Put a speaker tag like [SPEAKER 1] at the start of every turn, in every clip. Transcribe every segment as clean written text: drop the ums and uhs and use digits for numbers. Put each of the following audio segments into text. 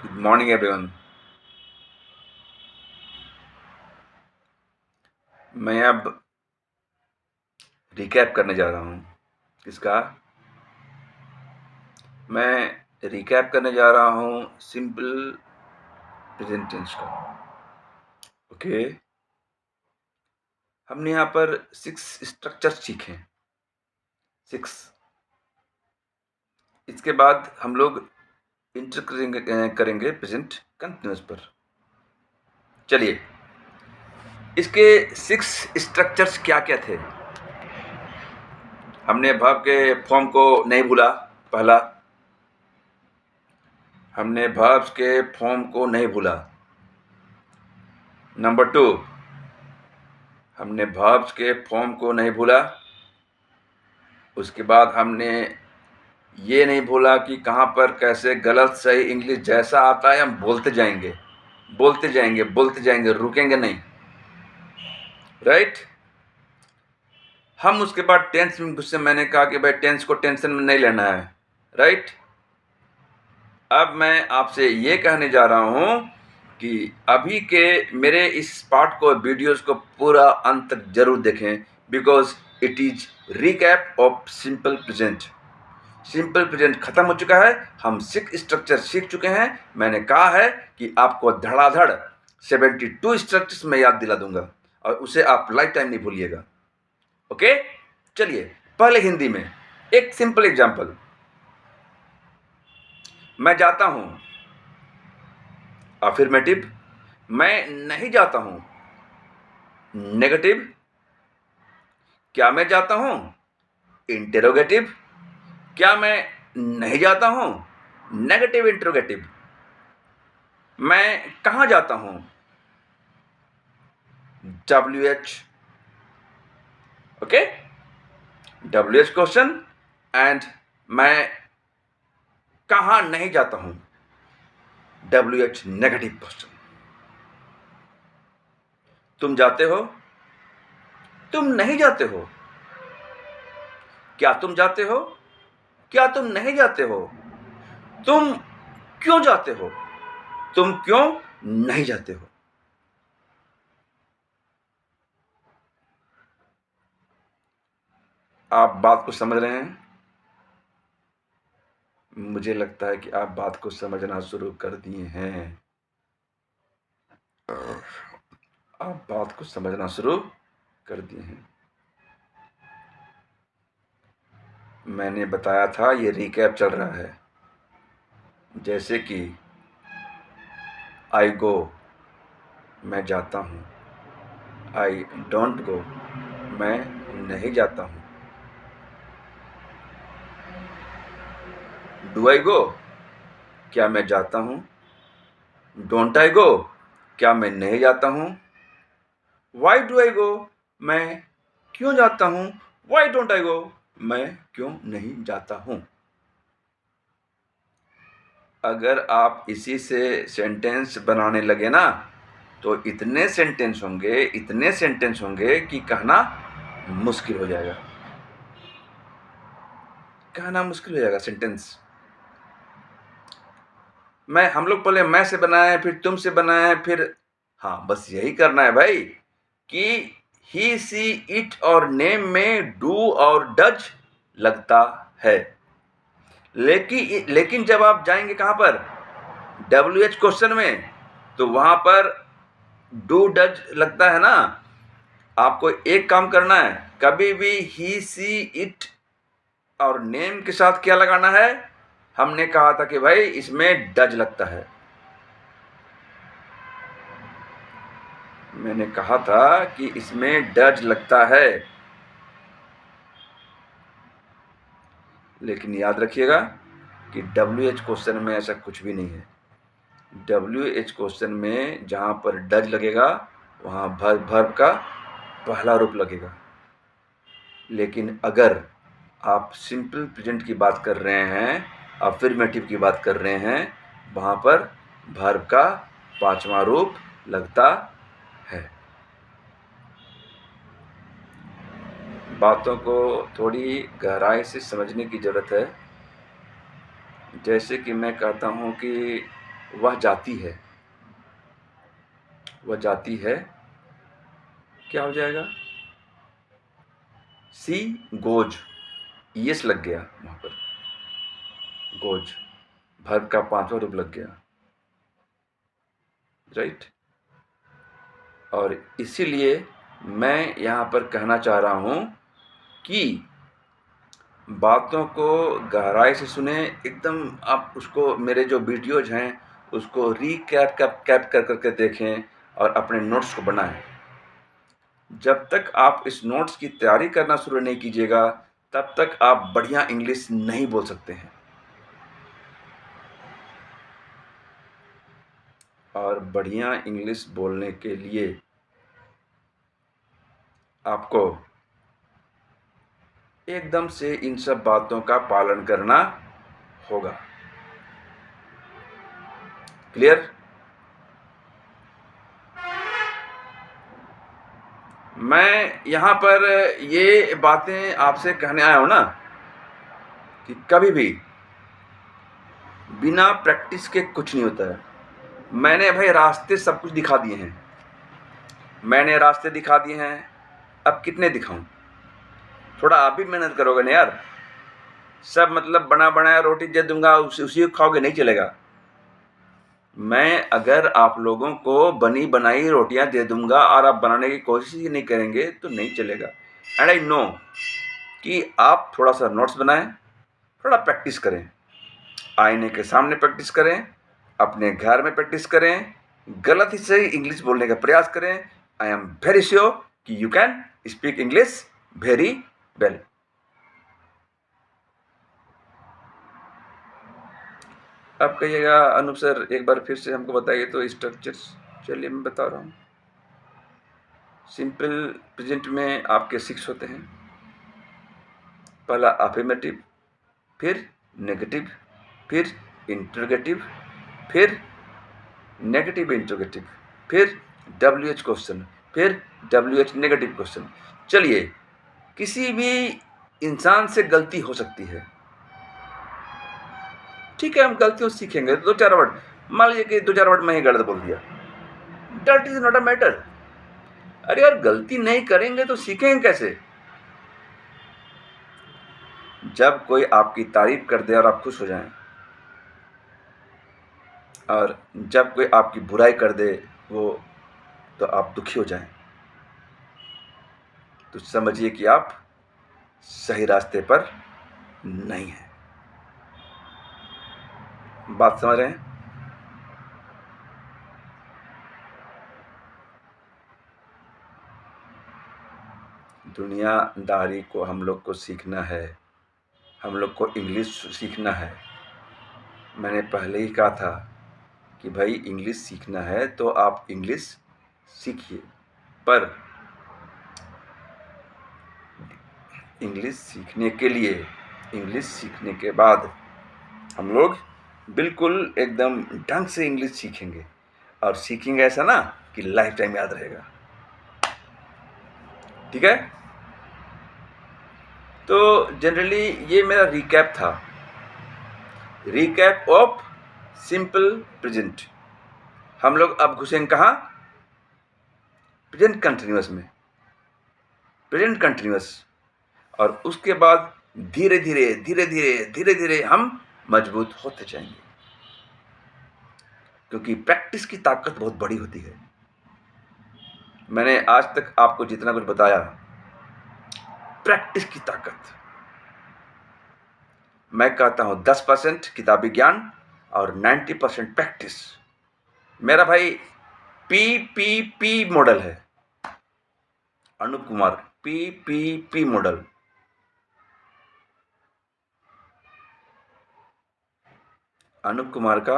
[SPEAKER 1] Good morning everyone. मैं अब recap करने जा रहा हूँ। किसका? मैं रिकैप करने जा रहा हूँ सिंपल प्रेजेंट टेंस का। ओके, हमने यहाँ पर 6 स्ट्रक्चर्स सीखे। 6। इसके बाद हम लोग इंटर करेंगे प्रेजेंट कंटिन्यूअस पर। चलिए, इसके 6 स्ट्रक्चर्स क्या क्या थे? हमने वर्ब के फॉर्म को नहीं भूला। पहला, हमने वर्ब्स के फॉर्म को नहीं भूला। नंबर 2, हमने वर्ब्स के फॉर्म को नहीं भूला। उसके बाद हमने ये नहीं भूला कि कहाँ पर कैसे गलत सही इंग्लिश जैसा आता है हम बोलते जाएंगे, बोलते जाएंगे, बोलते जाएंगे, रुकेंगे नहीं। राइट? हम उसके बाद टेंस में गुस्से मैंने कहा कि भाई टेंस को टेंशन में नहीं लेना है। राइट? अब मैं आपसे ये कहने जा रहा हूँ कि अभी के मेरे इस पार्ट को, वीडियोस को पूरा अंत तक जरूर देखें, because it is recap of simple present. Simple present खत्म हो चुका है, हम 6 स्ट्रक्चर सीख चुके हैं। मैंने कहा है कि आपको धड़ाधड़ 72 स्ट्रक्चर्स में याद दिला दूंगा और उसे आप लाइफ टाइम नहीं भूलिएगा। ओके, चलिए पहले हिंदी में एक सिंपल एग्जांपल। मैं जाता हूं, अफर्मेटिव। मैं नहीं जाता हूं, नेगेटिव। क्या मैं जाता हूं, इंटेरोगेटिव। क्या मैं नहीं जाता हूं, नेगेटिव इंटरोगेटिव। मैं कहां जाता हूं, WH। Okay, WH question. And मैं कहां नहीं जाता हूं, WH नेगेटिव क्वेश्चन। तुम जाते हो, तुम नहीं जाते हो। क्या तुम जाते हो, क्या तुम नहीं जाते हो। तुम क्यों जाते हो, तुम क्यों नहीं जाते हो। आप बात को समझ रहे हैं? मुझे लगता है कि आप बात को समझना शुरू कर दिए हैं। आप बात को समझना शुरू कर दिए हैं। मैंने बताया था ये रिकैप चल रहा है। जैसे कि आई गो, मैं जाता हूँ। आई डोंट गो, मैं नहीं जाता हूँ। डू आई गो, क्या मैं जाता हूँ। डोंट आई गो, क्या मैं नहीं जाता हूँ। वाई डू आई गो, मैं क्यों जाता हूँ। वाई डोंट आई गो, मैं क्यों नहीं जाता हूँ। अगर आप इसी से सेंटेंस बनाने लगे ना, तो इतने सेंटेंस होंगे, इतने सेंटेंस होंगे कि कहना मुश्किल हो जाएगा। कहना मुश्किल हो जाएगा सेंटेंस। हम लोग पहले मैं से बनाए, फिर तुम से बनाए, फिर हाँ, बस यही करना है भाई कि ही सी इट और नेम में डू और डज लगता है। लेकिन जब आप जाएंगे कहां पर, WH क्वेश्चन में, तो वहां पर डू डज लगता है ना। आपको एक काम करना है, कभी भी ही सी इट और नेम के साथ क्या लगाना है। हमने कहा था कि भाई इसमें डज लगता है। मैंने कहा था कि इसमें डज लगता है, लेकिन याद रखिएगा कि WH क्वेश्चन में ऐसा कुछ भी नहीं है। WH क्वेश्चन में जहां पर डज लगेगा वहां वर्ब का पहला रूप लगेगा। लेकिन अगर आप सिंपल प्रेजेंट की बात कर रहे हैं, अफर्मेटिव की बात कर रहे हैं, वहां पर वर्ब का 5वां रूप लगता है। बातों को थोड़ी गहराई से समझने की ज़रूरत है। जैसे कि मैं कहता हूँ कि वह जाती है, वह जाती है, क्या हो जाएगा? सी गोज, यस लग गया वहां पर, गोज वर्ब का 5वां रूप लग गया, राइट। और इसीलिए मैं यहाँ पर कहना चाह रहा हूँ कि बातों को गहराई से सुने, एकदम आप उसको, मेरे जो वीडियोज़ हैं उसको रीकैप कैप कर करके देखें और अपने नोट्स को बनाएं। जब तक आप इस नोट्स की तैयारी करना शुरू नहीं कीजिएगा, तब तक आप बढ़िया इंग्लिश नहीं बोल सकते हैं। और बढ़िया इंग्लिश बोलने के लिए आपको एकदम से इन सब बातों का पालन करना होगा। क्लियर? मैं यहाँ पर ये बातें आपसे कहने आया हूँ ना कि कभी भी बिना प्रैक्टिस के कुछ नहीं होता है। मैंने भाई रास्ते सब कुछ दिखा दिए हैं, मैंने रास्ते दिखा दिए हैं, अब कितने दिखाऊं? थोड़ा आप भी मेहनत करोगे ना यार। सब मतलब बना बनाया रोटी दे दूंगा, उसी को खाओगे, नहीं चलेगा। मैं अगर आप लोगों को बनी बनाई रोटियां दे दूंगा और आप बनाने की कोशिश ही नहीं करेंगे तो नहीं चलेगा। एंड आई नो कि आप थोड़ा सा नोट्स बनाएं, थोड़ा प्रैक्टिस करें, आईने के सामने प्रैक्टिस करें, अपने घर में प्रैक्टिस करें, गलत ही सही इंग्लिश बोलने का प्रयास करें। आई एम वेरी श्योर कि you can speak English very well. अब कहिएगा अनूप सर एक बार फिर से हमको बताइए तो स्ट्रक्चर्स। चलिए मैं बता रहा हूँ। सिंपल प्रेजेंट में आपके 6 होते हैं। पहला अफर्मेटिव, फिर नेगेटिव, फिर इंटरोगेटिव, फिर नेगेटिव इंटरोगेटिव, फिर WH क्वेश्चन, फिर WH नेगेटिव क्वेश्चन। चलिए, किसी भी इंसान से गलती हो सकती है, ठीक है, हम गलतियों से सीखेंगे। 2-4 वर्ड, मान लीजिए कि 2-4 वर्ड मैं ही गलत बोल दिया, that is not a matter. अरे यार, गलती नहीं करेंगे तो सीखेंगे कैसे? जब कोई आपकी तारीफ कर दे और आप खुश हो जाएं, और जब कोई आपकी बुराई कर दे वो तो आप दुखी हो जाएं, तो समझिए कि आप सही रास्ते पर नहीं हैं। बात समझ रहे हैं? दुनियादारी को हम लोग को सीखना है, हम लोग को इंग्लिश सीखना है। मैंने पहले ही कहा था कि भाई इंग्लिश सीखना है तो आप इंग्लिश सीखिए, पर इंग्लिश सीखने के लिए, इंग्लिश सीखने के बाद हम लोग बिल्कुल एकदम ढंग से इंग्लिश सीखेंगे, और सीखेंगे ऐसा ना कि लाइफ टाइम याद रहेगा। ठीक है? तो जनरली ये मेरा रिकैप था, रिकैप ऑफ सिंपल प्रेजेंट। हम लोग अब घुसेंगे कहाँ? प्रेजेंट कंटिन्यूअस में, प्रेजेंट कंटिन्यूअस। और उसके बाद धीरे धीरे धीरे धीरे धीरे धीरे हम मजबूत होते जाएंगे, क्योंकि प्रैक्टिस की ताकत बहुत बड़ी होती है। मैंने आज तक आपको जितना कुछ बताया, प्रैक्टिस की ताकत। मैं कहता हूं 10% किताबी ज्ञान और 90% प्रैक्टिस। मेरा भाई PPP मॉडल है, अनूप कुमार, PPP मॉडल। अनूप कुमार का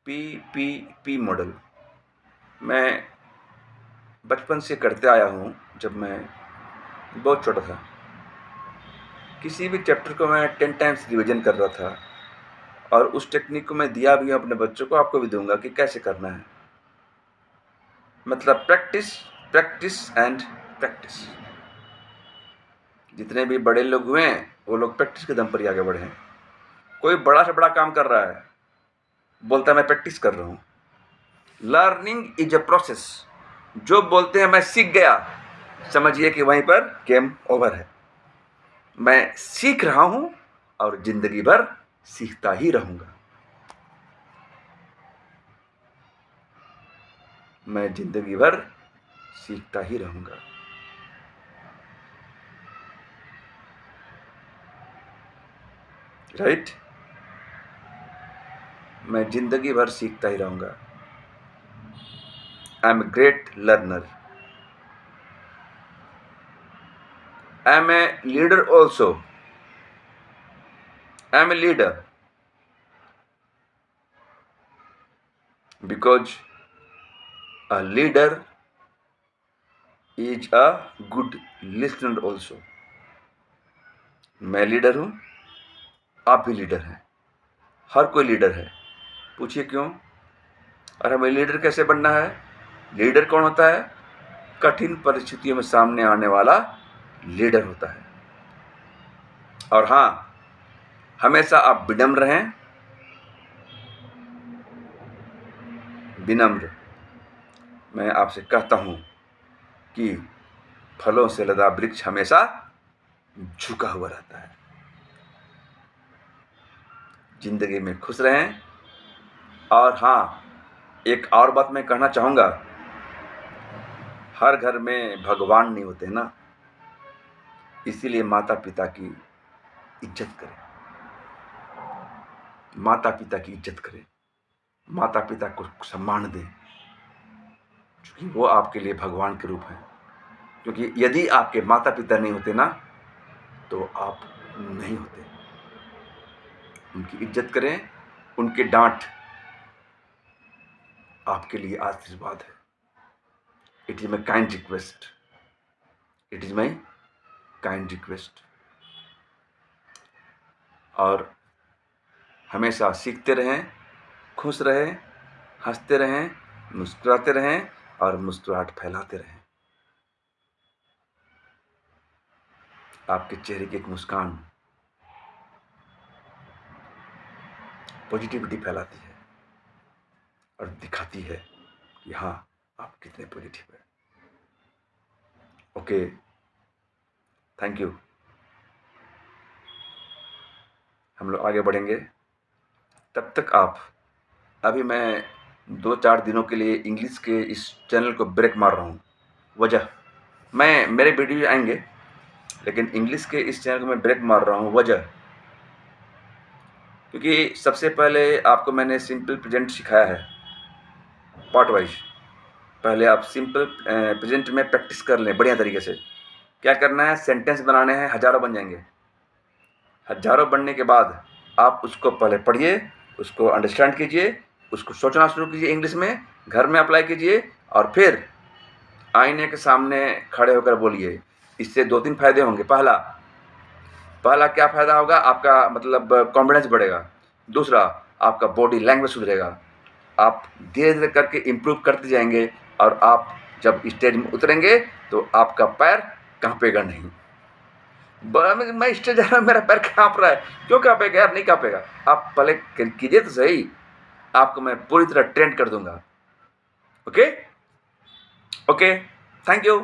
[SPEAKER 1] PPP मॉडल मैं बचपन से करते आया हूँ। जब मैं बहुत छोटा था, किसी भी चैप्टर को मैं 10 टाइम्स रिवीजन कर रहा था, और उस टेक्निक को मैं दिया भी हूँ अपने बच्चों को, आपको भी दूंगा कि कैसे करना है। मतलब प्रैक्टिस, प्रैक्टिस एंड प्रैक्टिस। जितने भी बड़े लोग हुए हैं वो लोग प्रैक्टिस के दम पर ही आगे बढ़े हैं। कोई बड़ा से बड़ा काम कर रहा है, बोलता है मैं प्रैक्टिस कर रहा हूँ। Learning is a process. जो बोलते हैं मैं सीख गया, समझिए कि वहीं पर गेम ओवर है। मैं सीख रहा हूँ और जिंदगी भर सीखता ही रहूंगा। मैं जिंदगी भर सीखता ही रहूंगा। राइट? मैं जिंदगी भर सीखता ही रहूंगा। I am a great learner. I am a leader also. I am a leader because a leader is a good listener also। मैं लीडर हूं, आप भी लीडर हैं, हर कोई लीडर है। पूछिए क्यों? और हमें लीडर कैसे बनना है? लीडर कौन होता है? कठिन परिस्थितियों में सामने आने वाला लीडर होता है। और हाँ, हमेशा आप विनम्र रहें, विनम्र। मैं आपसे कहता हूं कि फलों से लदा वृक्ष हमेशा झुका हुआ रहता है। जिंदगी में खुश रहें। और हाँ, एक और बात मैं कहना चाहूँगा, हर घर में भगवान नहीं होते ना, इसीलिए माता पिता की इज्जत करें। माता पिता की इज्जत करें, माता पिता को सम्मान दें, क्योंकि वो आपके लिए भगवान के रूप हैं। क्योंकि यदि आपके माता पिता नहीं होते ना, तो आप नहीं होते। उनकी इज्जत करें, उनके डांट आपके लिए आशीर्वाद है। It is my kind request. It is my kind request. और हमेशा सीखते रहें, खुश रहें, हंसते रहें, मुस्कुराते रहें और मुस्कुराहट फैलाते रहें। आपके चेहरे की एक मुस्कान पॉजिटिविटी फैलाती है और दिखाती है कि हाँ, आप कितने पॉजिटिव हैं। Okay, thank you. हम लोग आगे बढ़ेंगे। तब तक आप, अभी मैं 2-4 दिनों के लिए इंग्लिश के इस चैनल को ब्रेक मार रहा हूँ। वजह, मेरे वीडियो आएंगे, लेकिन इंग्लिश के इस चैनल को मैं ब्रेक मार रहा हूँ। वजह, क्योंकि सबसे पहले आपको मैंने सिंपल प्रेजेंट सिखाया है पार्ट वाइज। पहले आप सिंपल प्रेजेंट में प्रैक्टिस कर लें बढ़िया तरीके से। क्या करना है? सेंटेंस बनाने हैं, हज़ारों बन जाएंगे। हज़ारों बनने के बाद आप उसको पहले पढ़िए, उसको अंडरस्टैंड कीजिए, उसको सोचना शुरू कीजिए इंग्लिश में, घर में अप्लाई कीजिए और फिर आईने के सामने खड़े होकर बोलिए। इससे 2-3 फायदे होंगे। पहला क्या फ़ायदा होगा? आपका मतलब कॉन्फिडेंस बढ़ेगा। दूसरा, आपका बॉडी लैंग्वेज सुधरेगा। आप धीरे-धीरे करके इम्प्रूव करते जाएंगे और आप जब स्टेज में उतरेंगे तो आपका पैर काँपेगा नहीं। मैं स्टेज जा रहा हूँ, मेरा पैर काँप रहा है। क्यों काँपेगा यार? नहीं काँपेगा। आप पहले कीजिए तो सही, आपको मैं पूरी तरह ट्रेन कर दूंगा। Okay, thank you.